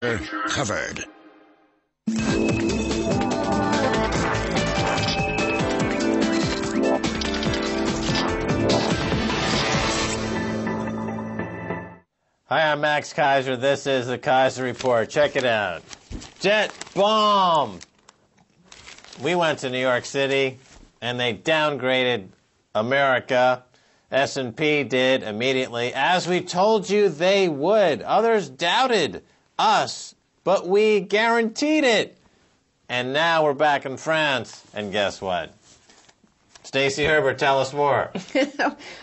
Covered. Hi, I'm Max Keiser. This is the Keiser Report. Check it out. Jet bomb! We went to New York City, and they downgraded America. S&P did immediately, as we told you they would. Others doubted us, but we guaranteed it. And now we're back in France, and guess what? Stacy Herbert, tell us more.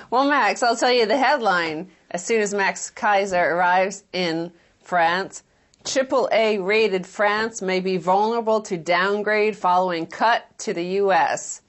Well, Max, I'll tell you the headline. As soon as Max Keiser arrives in France, AAA rated France may be vulnerable to downgrade following cut to the U.S.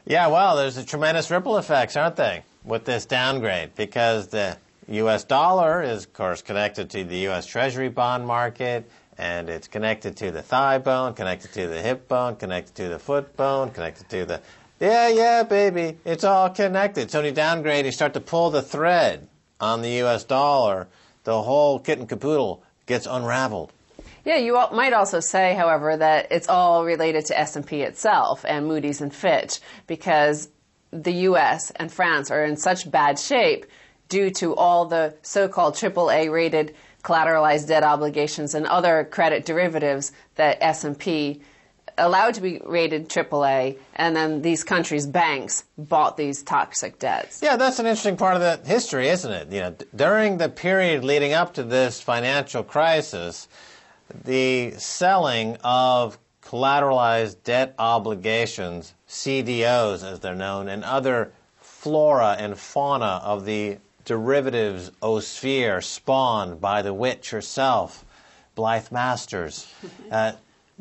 Yeah, well, there's a tremendous ripple effects, aren't they, with this downgrade? Because the U.S. dollar is, of course, connected to the U.S. Treasury bond market, and it's connected to the thigh bone, connected to the hip bone, connected to the foot bone, connected to the... Yeah, baby, it's all connected. So when you downgrade, you start to pull the thread on the U.S. dollar, the whole kit and caboodle gets unraveled. Yeah, you might also say, however, that it's all related to S&P itself and Moody's and Fitch, because the U.S. and France are in such bad shape due to all the so-called AAA-rated collateralized debt obligations and other credit derivatives that S&P allowed to be rated AAA, and then these countries' banks bought these toxic debts. Yeah, that's an interesting part of the history, isn't it? You know, during the period leading up to this financial crisis, the selling of collateralized debt obligations, CDOs as they're known, and other flora and fauna of the derivatives sphere spawned by the witch herself, Blythe Masters.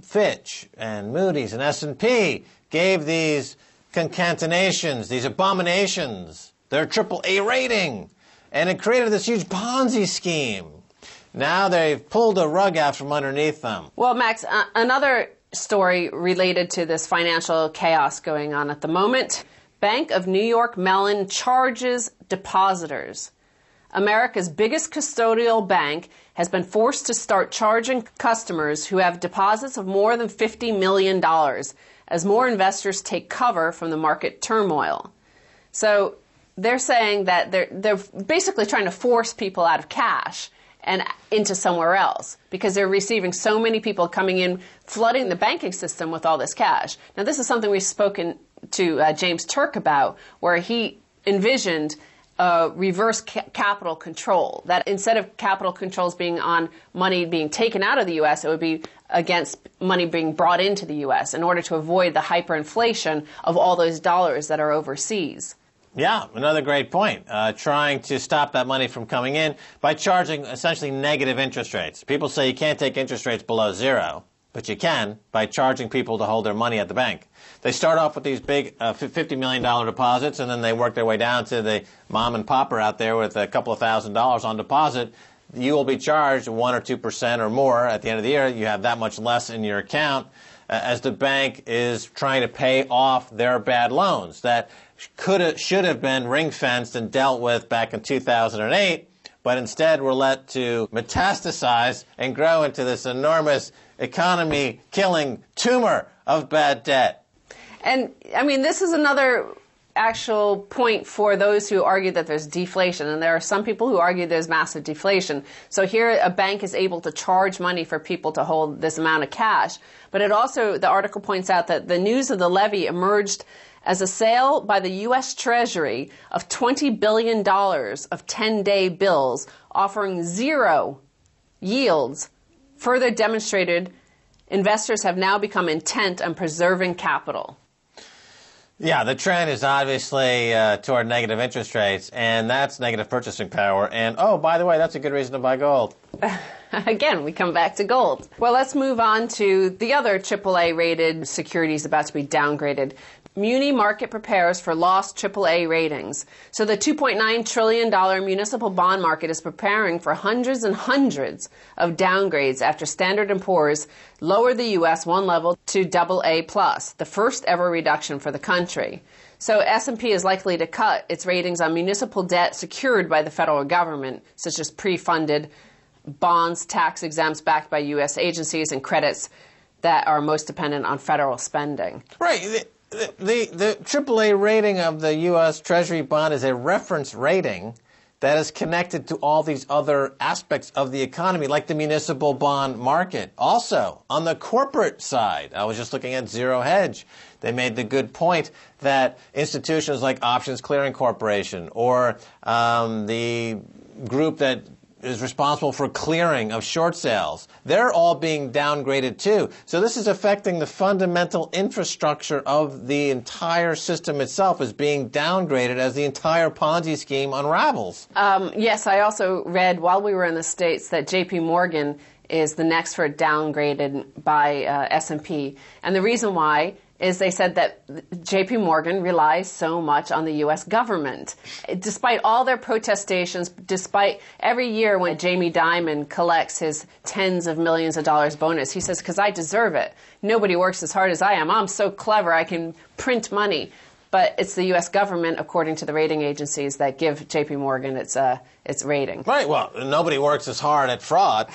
Fitch and Moody's and S&P gave these concatenations, these abominations, their AAA rating, and it created this huge Ponzi scheme. Now they've pulled a rug out from underneath them. Well, Max, another story related to this financial chaos going on at the moment. Bank of New York Mellon charges depositors. America's biggest custodial bank has been forced to start charging customers who have deposits of more than $50 million as more investors take cover from the market turmoil. So they're saying that they're basically trying to force people out of cash and into somewhere else because they're receiving so many people coming in, flooding the banking system with all this cash. Now, this is something we've spoken to James Turk about, where he envisioned reverse capital control, that instead of capital controls being on money being taken out of the U.S., it would be against money being brought into the U.S. in order to avoid the hyperinflation of all those dollars that are overseas. Yeah, another great point. Trying to stop that money from coming in by charging essentially negative interest rates. People say you can't take interest rates below zero, but you can by charging people to hold their money at the bank. They start off with these big $50 million deposits, and then they work their way down to the mom and popper out there with a couple of $1,000s on deposit. You will be charged 1 or 2% or more at the end of the year. You have that much less in your account as the bank is trying to pay off their bad loans that should have been ring-fenced and dealt with back in 2008, but instead were let to metastasize and grow into this enormous economy-killing tumor of bad debt. And, I mean, this is another actual point for those who argue that there's deflation. And there are some people who argue there's massive deflation. So here a bank is able to charge money for people to hold this amount of cash. But it also, the article points out that the news of the levy emerged as a sale by the U.S. Treasury of $20 billion of 10-day bills offering zero yields further demonstrated investors have now become intent on preserving capital. Yeah, the trend is obviously toward negative interest rates, and that's negative purchasing power. And, oh, by the way, that's a good reason to buy gold. Again, we come back to gold. Well, let's move on to the other AAA-rated securities about to be downgraded. Muni market prepares for lost AAA ratings. So the $2.9 trillion municipal bond market is preparing for hundreds and hundreds of downgrades after Standard & Poor's lowered the U.S. one level to AA+, the first ever reduction for the country. So S&P is likely to cut its ratings on municipal debt secured by the federal government, such as pre-funded bonds, tax exempts backed by U.S. agencies, and credits that are most dependent on federal spending. Right. The AAA rating of the U.S. Treasury bond is a reference rating that is connected to all these other aspects of the economy, like the municipal bond market. Also, on the corporate side, I was just looking at Zero Hedge. They made the good point that institutions like Options Clearing Corporation or the group that is responsible for clearing of short sales, they're all being downgraded too. So this is affecting the fundamental infrastructure of the entire system itself, is being downgraded as the entire Ponzi scheme unravels. Yes, I also read while we were in the States that J.P. Morgan is the next for downgraded by S&P. And the reason why is they said that J.P. Morgan relies so much on the U.S. government. Despite all their protestations, despite every year when Jamie Dimon collects his tens of millions of dollars bonus, he says, because I deserve it. Nobody works as hard as I am. I'm so clever, I can print money. But it's the U.S. government, according to the rating agencies, that give J.P. Morgan its rating. Right, well, nobody works as hard at fraud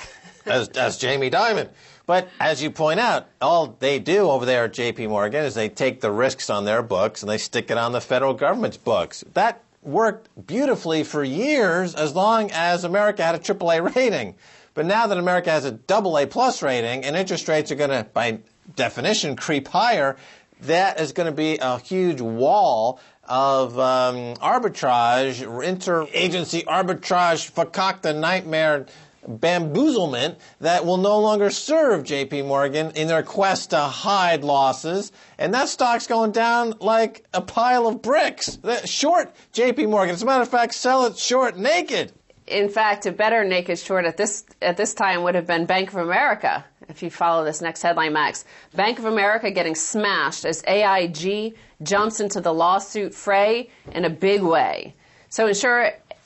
as Jamie Dimon. But as you point out, all they do over there at J.P. Morgan is they take the risks on their books and they stick it on the federal government's books. That worked beautifully for years as long as America had a AAA rating. But now that America has a AA plus rating and interest rates are going to, by definition, creep higher, that is going to be a huge wall of arbitrage, interagency arbitrage, fakakta nightmare bamboozlement that will no longer serve J.P. Morgan in their quest to hide losses. And that stock's going down like a pile of bricks. Short J.P. Morgan. As a matter of fact, sell it short naked. In fact, a better naked short at this time would have been Bank of America. If you follow this next headline, Max. Bank of America getting smashed as AIG jumps into the lawsuit fray in a big way. So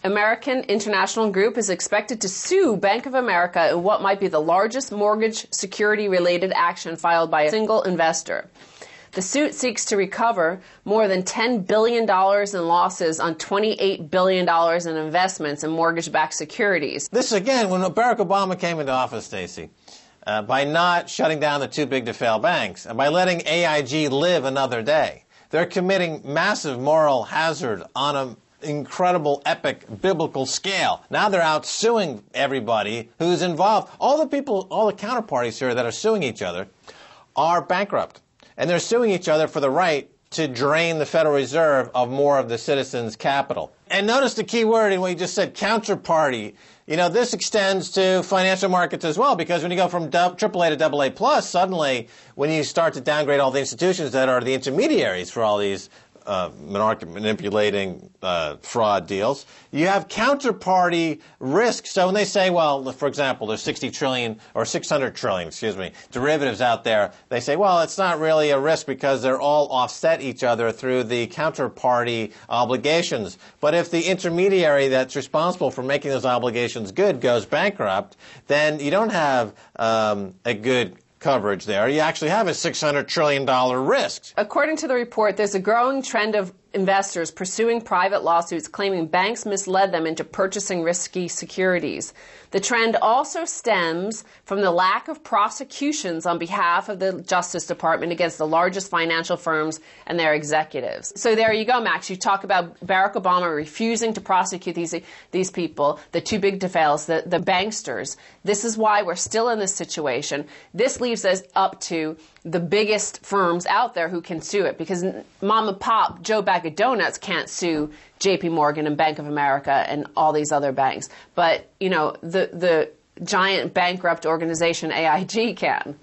American International Group is expected to sue Bank of America in what might be the largest mortgage security-related action filed by a single investor. The suit seeks to recover more than $10 billion in losses on $28 billion in investments in mortgage-backed securities. This, again, when Barack Obama came into office, Stacy, by not shutting down the too big to fail banks, and by letting AIG live another day, they're committing massive moral hazard on a incredible, epic, biblical scale. Now they're out suing everybody who's involved. All the counterparties here that are suing each other are bankrupt. And they're suing each other for the right to drain the Federal Reserve of more of the citizens' capital. And notice the key word in what you just said, counterparty. You know, this extends to financial markets as well, because when you go from AAA to AA plus, suddenly when you start to downgrade all the institutions that are the intermediaries for all these market manipulating fraud deals, you have counterparty risk. So when they say, well, for example, there's 60 trillion or 600 trillion, derivatives out there, they say, well, it's not really a risk because they're all offset each other through the counterparty obligations. But if the intermediary that's responsible for making those obligations good goes bankrupt, then you don't have a good coverage there. You actually have a $600 trillion risk. According to the report, there's a growing trend of investors pursuing private lawsuits claiming banks misled them into purchasing risky securities. The trend also stems from the lack of prosecutions on behalf of the Justice Department against the largest financial firms and their executives. So there you go, Max. You talk about Barack Obama refusing to prosecute these people, the too big to fails, the banksters. This is why we're still in this situation. This leaves us up to the biggest firms out there who can sue it, because mom and pop Joe Bag of Donuts can't sue J.P. Morgan and Bank of America and all these other banks. But, you know, the giant bankrupt organization AIG can.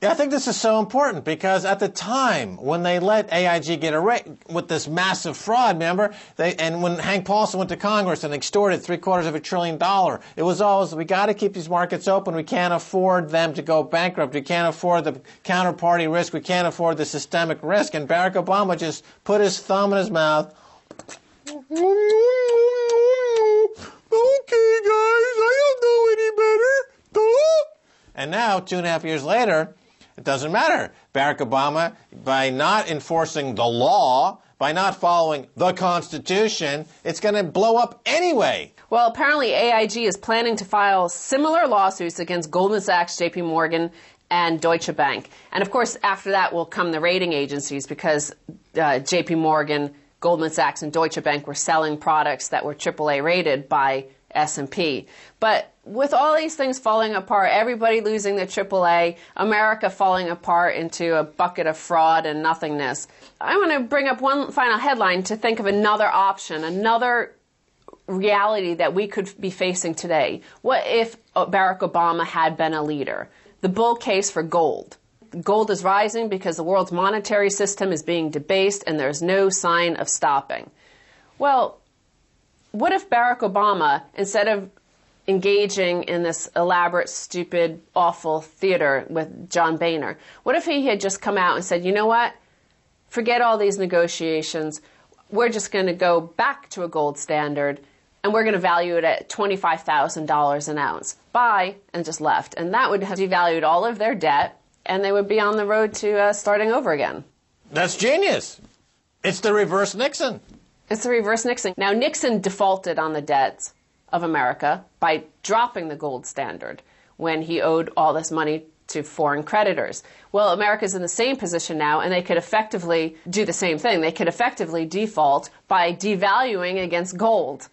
Yeah, I think this is so important because at the time when they let AIG get away with this massive fraud, remember, and when Hank Paulson went to Congress and extorted $750 billion, it was always, we got to keep these markets open. We can't afford them to go bankrupt. We can't afford the counterparty risk. We can't afford the systemic risk. And Barack Obama just put his thumb in his mouth. Okay, guys, I don't know any better. And now, 2.5 years later, It doesn't matter. Barack Obama, by not enforcing the law, by not following the Constitution, it's going to blow up anyway. Well, apparently AIG is planning to file similar lawsuits against Goldman Sachs, JP Morgan, and Deutsche Bank. And of course, after that will come the rating agencies, because JP Morgan, Goldman Sachs, and Deutsche Bank were selling products that were AAA rated by S&P. But with all these things falling apart, everybody losing their AAA, America falling apart into a bucket of fraud and nothingness, I want to bring up one final headline to think of another option, another reality that we could be facing today. What if Barack Obama had been a leader? The bull case for gold. Gold is rising because the world's monetary system is being debased and there's no sign of stopping. Well, what if Barack Obama, instead of engaging in this elaborate, stupid, awful theater with John Boehner, what if he had just come out and said, you know what, forget all these negotiations, we're just going to go back to a gold standard, and we're going to value it at $25,000 an ounce. Bye, and just left. And that would have devalued all of their debt, and they would be on the road to starting over again. That's genius. It's the reverse Nixon. It's the reverse Nixon. Now, Nixon defaulted on the debts of America by dropping the gold standard when he owed all this money to foreign creditors. Well, America's in the same position now, and they could effectively do the same thing. They could effectively default by devaluing against gold.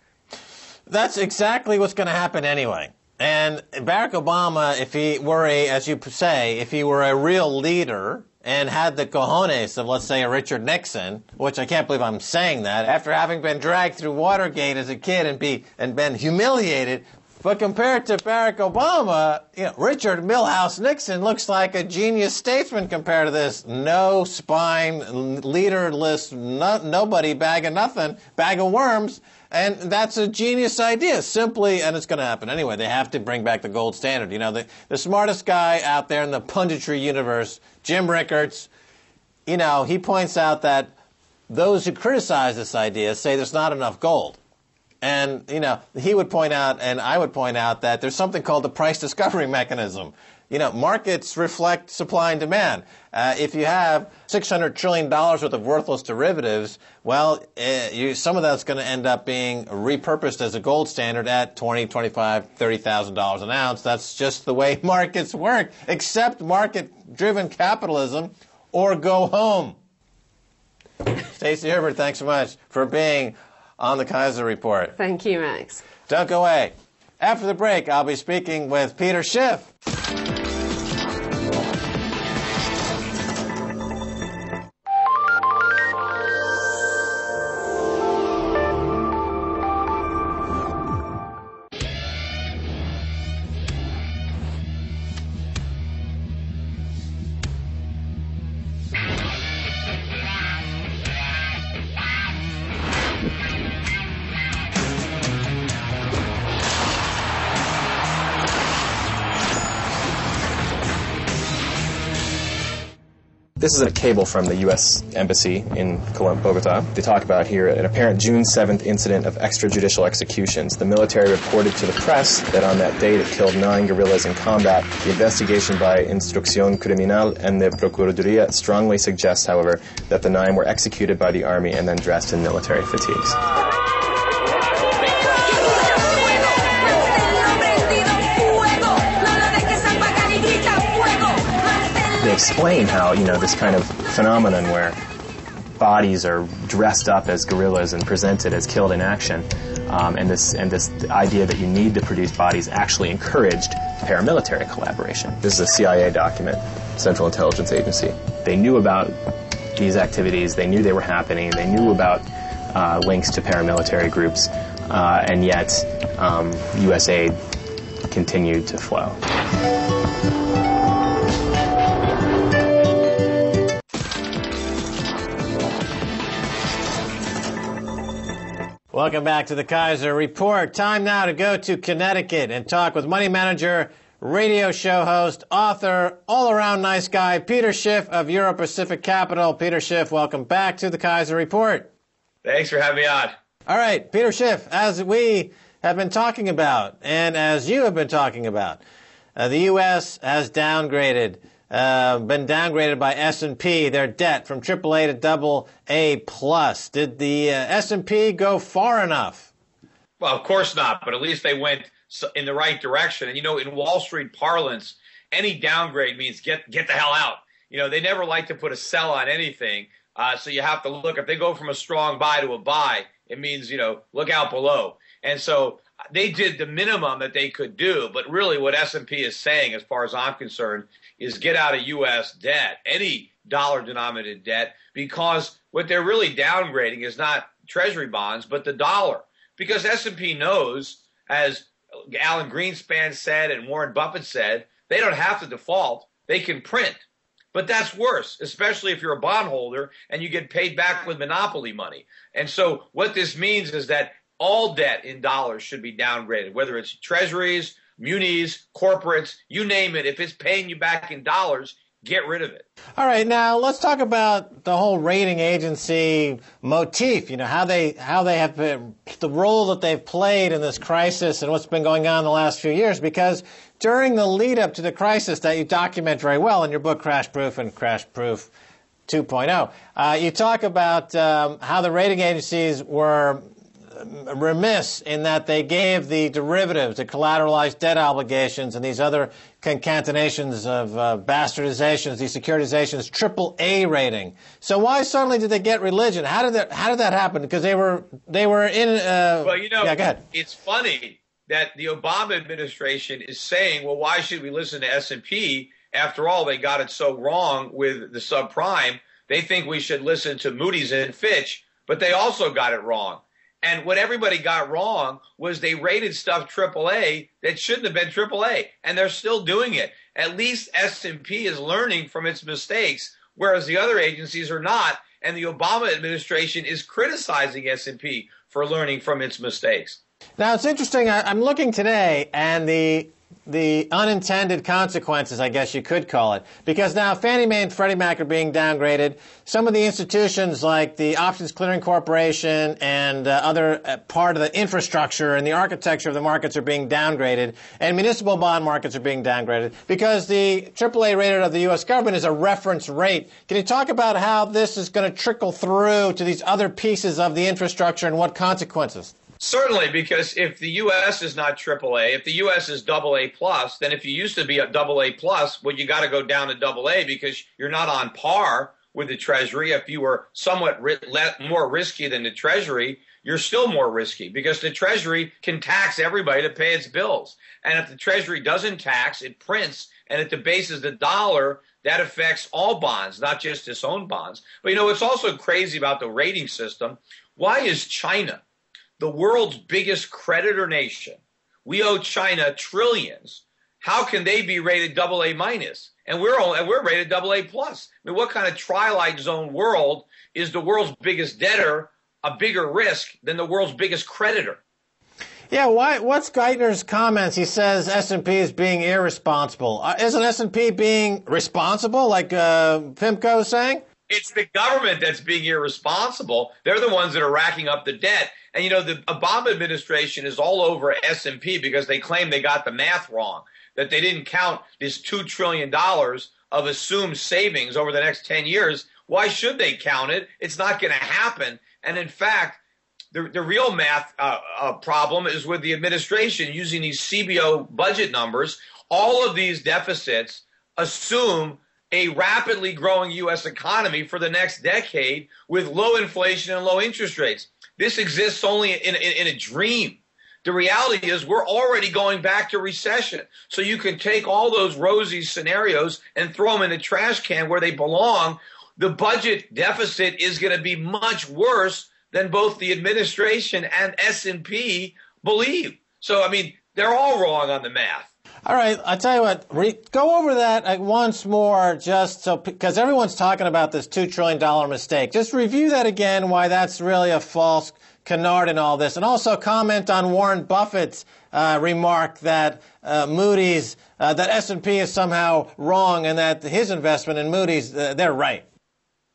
That's exactly what's going to happen anyway. And Barack Obama, if he were as you say, if he were a real leader and had the cojones of, let's say, a Richard Nixon, which I can't believe I'm saying that, after having been dragged through Watergate as a kid and been humiliated, but compared to Barack Obama, Richard Milhouse Nixon looks like a genius statesman compared to this no spine, leaderless, nobody bag of nothing, bag of worms. And that's a genius idea, simply, and it's going to happen anyway. They have to bring back the gold standard. The smartest guy out there in the punditry universe, Jim Rickards, he points out that those who criticize this idea say there's not enough gold. And, he would point out, and I would point out, that there's something called the price discovery mechanism. Markets reflect supply and demand. If you have $600 trillion worth of worthless derivatives, well, some of that's going to end up being repurposed as a gold standard at $20,000, $25,000, $30,000 an ounce. That's just the way markets work. Accept market-driven capitalism or go home. Stacy Herbert, thanks so much for being on the Keiser Report. Thank you, Max. Don't go away. After the break, I'll be speaking with Peter Schiff. This is a cable from the U.S. Embassy in Bogota. They talk about here an apparent June 7th incident of extrajudicial executions. The military reported to the press that on that date it killed 9 guerrillas in combat. The investigation by Instrucción Criminal and the Procuraduría strongly suggests, however, that the 9 were executed by the army and then dressed in military fatigues. They explain how, this kind of phenomenon where bodies are dressed up as guerrillas and presented as killed in action, and this idea that you need to produce bodies actually encouraged paramilitary collaboration. This is a CIA document, Central Intelligence Agency. They knew about these activities, they knew they were happening, they knew about links to paramilitary groups, and yet U.S. aid continued to flow. Welcome back to the Keiser Report. Time now to go to Connecticut and talk with money manager, radio show host, author, all-around nice guy, Peter Schiff of Euro Pacific Capital. Peter Schiff, welcome back to the Keiser Report. Thanks for having me on. All right, Peter Schiff, as we have been talking about, and as you have been talking about, the U.S. has downgraded been downgraded by S&P, their debt from AAA to AA+. Did the S&P go far enough? Well, of course not, but at least they went in the right direction. And, in Wall Street parlance, any downgrade means get the hell out. They never like to put a sell on anything. So you have to look. If they go from a strong buy to a buy, it means, look out below. And so they did the minimum that they could do. But really what S&P is saying, as far as I'm concerned, is get out of U.S. debt, any dollar-denominated debt, because what they're really downgrading is not Treasury bonds, but the dollar. Because S&P knows, as Alan Greenspan said and Warren Buffett said, they don't have to default. They can print. But that's worse, especially if you're a bondholder and you get paid back with monopoly money. And so what this means is that all debt in dollars should be downgraded, whether it's treasuries, munis, corporates, you name it. If it's paying you back in dollars, get rid of it. All right, now let's talk about the whole rating agency motif. How they have been, the role that they've played in this crisis and what's been going on in the last few years. Because during the lead up to the crisis that you document very well in your book Crash Proof and Crash Proof 2.0, you talk about how the rating agencies were remiss in that they gave the derivatives, the collateralized debt obligations, and these other concatenations of bastardizations, these securitizations, AAA rating. So why suddenly did they get religion? How did that happen? Because they were in. Well, yeah, go ahead. It's funny that the Obama administration is saying, well, why should we listen to S&P? After all, they got it so wrong with the subprime. They think we should listen to Moody's and Fitch, but they also got it wrong. And what everybody got wrong was they rated stuff AAA that shouldn't have been AAA, and they're still doing it. At least S&P is learning from its mistakes, whereas the other agencies are not, and the Obama administration is criticizing S&P for learning from its mistakes. Now, it's interesting. I'm looking today, and the unintended consequences, I guess you could call it, because now Fannie Mae and Freddie Mac are being downgraded. Some of the institutions like the Options Clearing Corporation and other part of the infrastructure and the architecture of the markets are being downgraded, and municipal bond markets are being downgraded because the AAA rated of the U.S. government is a reference rate. Can you talk about how this is going to trickle through to these other pieces of the infrastructure and what consequences? Certainly, because if the U.S. is not AAA, if the U.S. is AA+, then if you used to be a AA+, well, you got to go down to AA because you're not on par with the Treasury. If you were somewhat more risky than the Treasury, you're still more risky because the Treasury can tax everybody to pay its bills. And if the Treasury doesn't tax, it prints, and it debases the dollar. That affects all bonds, not just its own bonds. But, what's also crazy about the rating system, why is China, the world's biggest creditor nation, we owe China trillions. How can they be rated AA minus? And we're rated AA plus. I mean, what kind of Twilight Zone world is the world's biggest debtor a bigger risk than the world's biggest creditor? Yeah, what's Geithner's comments? He says S&P is being irresponsible. Isn't S&P being responsible, like PIMCO is saying? It's the government that's being irresponsible. They're the ones that are racking up the debt. And, the Obama administration is all over S&P because they claim they got the math wrong, that they didn't count this $2 trillion of assumed savings over the next 10 years. Why should they count it? It's not going to happen. And, in fact, the real math problem is with the administration using these CBO budget numbers. All of these deficits assume a rapidly growing U.S. economy for the next decade with low inflation and low interest rates. This exists only in a dream. The reality is we're already going back to recession. So you can take all those rosy scenarios and throw them in the trash can where they belong. The budget deficit is going to be much worse than both the administration and S&P believe. So, they're all wrong on the math. All right, I'll tell you what, go over that once more just so, because everyone's talking about this $2 trillion mistake. Just review that again, why that's really a false canard in all this. And also comment on Warren Buffett's remark that Moody's, that S&P is somehow wrong and that his investment in Moody's, they're right.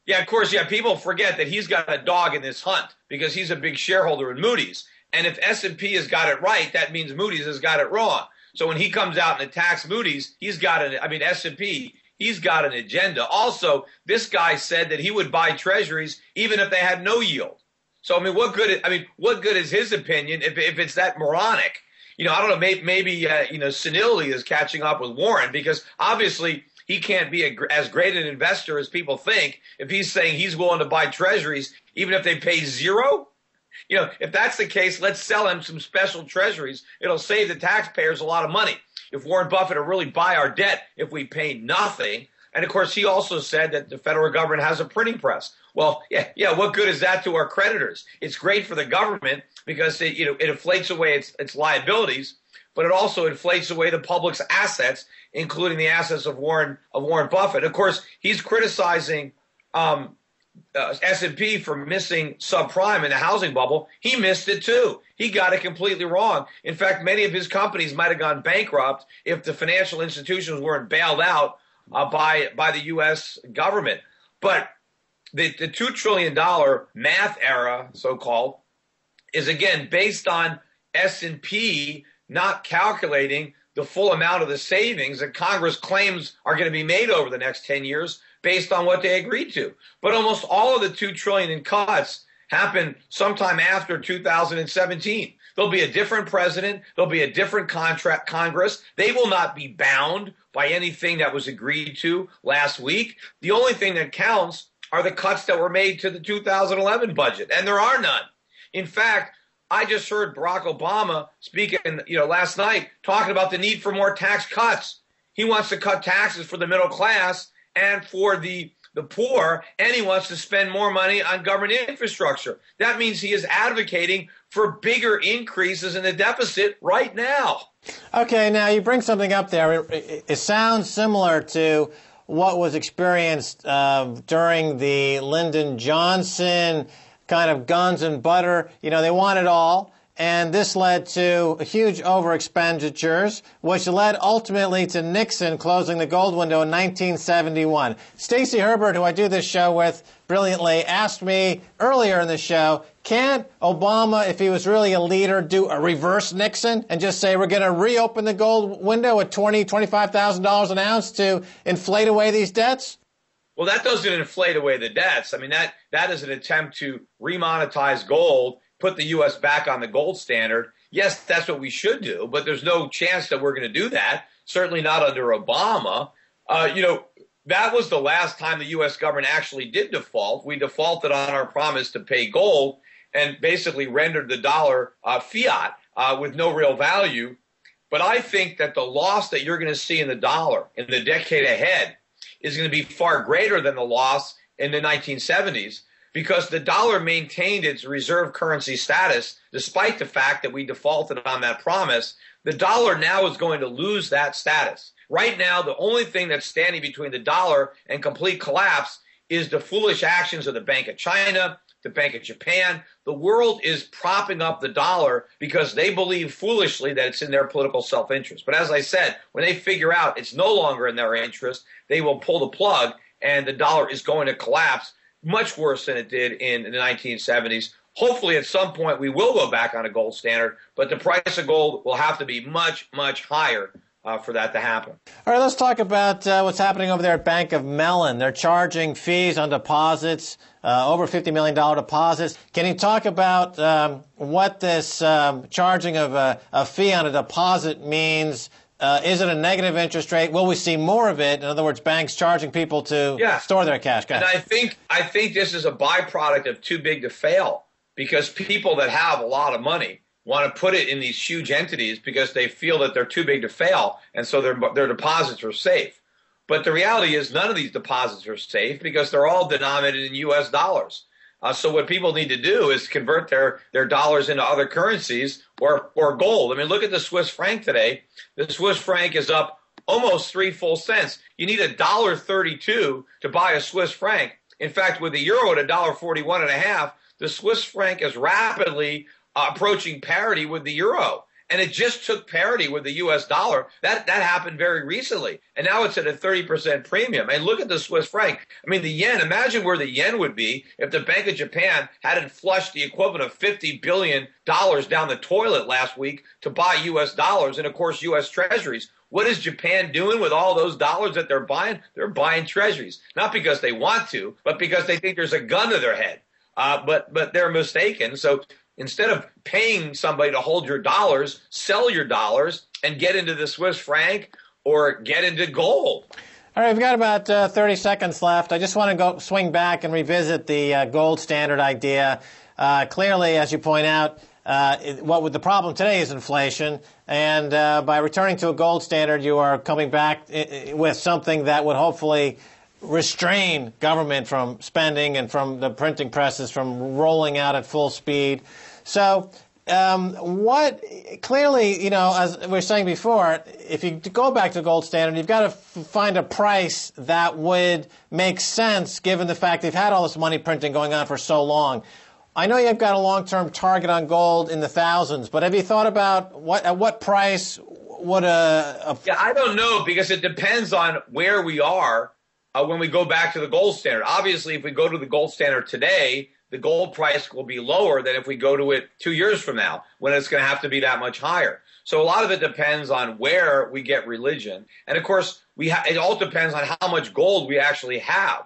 Yeah, of course, people forget that he's got a dog in this hunt because he's a big shareholder in Moody's. And if S&P has got it right, that means Moody's has got it wrong. So when he comes out and attacks Moody's, he's got S&P, he's got an agenda. Also, this guy said that he would buy treasuries even if they had no yield. So, what good is his opinion if it's that moronic? I don't know, maybe senility is catching up with Warren, because obviously he can't be as great an investor as people think if he's saying he's willing to buy treasuries even if they pay zero. If that's the case, let's sell him some special treasuries. It'll save the taxpayers a lot of money. If Warren Buffett will really buy our debt if we pay nothing. And of course, he also said that the federal government has a printing press. Well, yeah, what good is that to our creditors? It's great for the government because it inflates away its liabilities, but it also inflates away the public's assets, including the assets of Warren Buffett. Of course, he's criticizing S&P for missing subprime in the housing bubble. He missed it too. He got it completely wrong. In fact, many of his companies might have gone bankrupt if the financial institutions weren't bailed out by the U.S. government. But the $2 trillion math era, so-called, is again based on S&P not calculating the full amount of the savings that Congress claims are going to be made over the next 10 years based on what they agreed to. But almost all of the $2 trillion in cuts happen sometime after 2017. There'll be a different president. There'll be a different Congress. They will not be bound by anything that was agreed to last week. The only thing that counts are the cuts that were made to the 2011 budget, and there are none. In fact, I just heard Barack Obama speaking, last night, talking about the need for more tax cuts. He wants to cut taxes for the middle class and for the poor, and he wants to spend more money on government infrastructure. That means he is advocating for bigger increases in the deficit right now. Okay, now you bring something up there. It sounds similar to what was experienced during the Lyndon Johnson kind of guns and butter. They want it all. And this led to huge over-expenditures, which led ultimately to Nixon closing the gold window in 1971. Stacy Herbert, who I do this show with brilliantly, asked me earlier in the show, can't Obama, if he was really a leader, do a reverse Nixon and just say we're going to reopen the gold window at $20,000, $25,000 an ounce to inflate away these debts? Well, that doesn't inflate away the debts. That is an attempt to remonetize gold, put the U.S. back on the gold standard. Yes, that's what we should do, but there's no chance that we're going to do that, certainly not under Obama. That was the last time the U.S. government actually did default. We defaulted on our promise to pay gold and basically rendered the dollar fiat with no real value. But I think that the loss that you're going to see in the dollar in the decade ahead is going to be far greater than the loss in the 1970s, because the dollar maintained its reserve currency status despite the fact that we defaulted on that promise. The dollar now is going to lose that status. Right now, the only thing that's standing between the dollar and complete collapse is the foolish actions of the Bank of China, the Bank of Japan. The world is propping up the dollar because they believe foolishly that it's in their political self-interest. But as I said, when they figure out it's no longer in their interest, they will pull the plug and the dollar is going to collapse much worse than it did in the 1970s. Hopefully at some point we will go back on a gold standard, but the price of gold will have to be much, much higher for that to happen. All right, let's talk about what's happening over there at Bank of Mellon. They're charging fees on deposits, over $50 million deposits. Can you talk about what this charging of a fee on a deposit means? Is it a negative interest rate? Will we see more of it? In other words, banks charging people to store their cash. And I think this is a byproduct of too big to fail, because people that have a lot of money want to put it in these huge entities because they feel that they're too big to fail, and so their deposits are safe. But the reality is none of these deposits are safe because they're all denominated in U.S. dollars. So what people need to do is convert their dollars into other currencies or gold. Look at the Swiss franc today. The Swiss franc is up almost 3 full cents. You need $1.32 to buy a Swiss franc. In fact, with the euro at $1.41.5, the Swiss franc is rapidly approaching parity with the euro. And it just took parity with the U.S. dollar. That happened very recently. And now it's at a 30% premium. And look at the Swiss franc. I mean, the yen, imagine where the yen would be if the Bank of Japan hadn't flushed the equivalent of $50 billion down the toilet last week to buy U.S. dollars and, of course, U.S. treasuries. What is Japan doing with all those dollars that they're buying? They're buying treasuries. Not because they want to, but because they think there's a gun to their head. But they're mistaken. So instead of paying somebody to hold your dollars, sell your dollars and get into the Swiss franc or get into gold. All right, we've got about 30 seconds left. I just want to swing back and revisit the gold standard idea. Clearly, as you point out, the problem today is inflation, and by returning to a gold standard, you are coming back with something that would hopefully restrain government from spending and from the printing presses from rolling out at full speed. So clearly, as we were saying before, if you go back to the gold standard, you've got to find a price that would make sense given the fact they've had all this money printing going on for so long. I know you've got a long-term target on gold in the thousands, but have you thought about at what price would Yeah, I don't know, because it depends on where we are when we go back to the gold standard. Obviously, if we go to the gold standard today, the gold price will be lower than if we go to it 2 years from now, when it's going to have to be that much higher. So a lot of it depends on where we get religion. And, of course, it all depends on how much gold we actually have,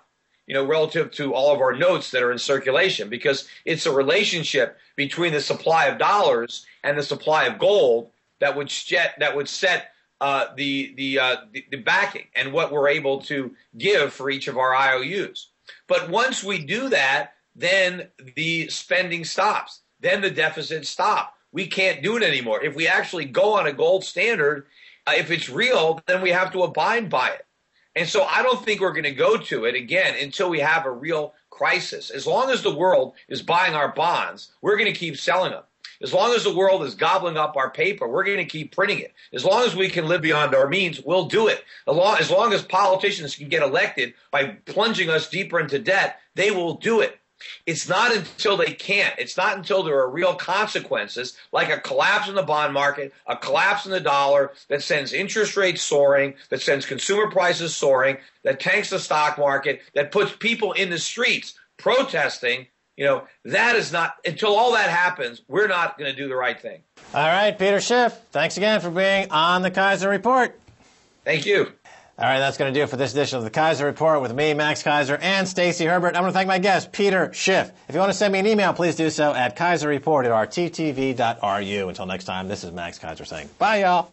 relative to all of our notes that are in circulation, because it's a relationship between the supply of dollars and the supply of gold that would set the backing and what we're able to give for each of our IOUs. But once we do that, then the spending stops. Then the deficits stop. We can't do it anymore. If we actually go on a gold standard, if it's real, then we have to abide by it. And so I don't think we're going to go to it again until we have a real crisis. As long as the world is buying our bonds, we're going to keep selling them. As long as the world is gobbling up our paper, we're going to keep printing it. As long as we can live beyond our means, we'll do it. As long as politicians can get elected by plunging us deeper into debt, they will do it. It's not until they can't. It's not until there are real consequences, like a collapse in the bond market, a collapse in the dollar that sends interest rates soaring, that sends consumer prices soaring, that tanks the stock market, that puts people in the streets protesting. That is not, until all that happens, we're not going to do the right thing. All right, Peter Schiff, thanks again for being on the Keiser Report. Thank you. All right, that's going to do it for this edition of the Keiser Report with me, Max Keiser, and Stacy Herbert. I want to thank my guest, Peter Schiff. If you want to send me an email, please do so at keiserreport@rttv.ru. Until next time, this is Max Keiser saying bye, y'all.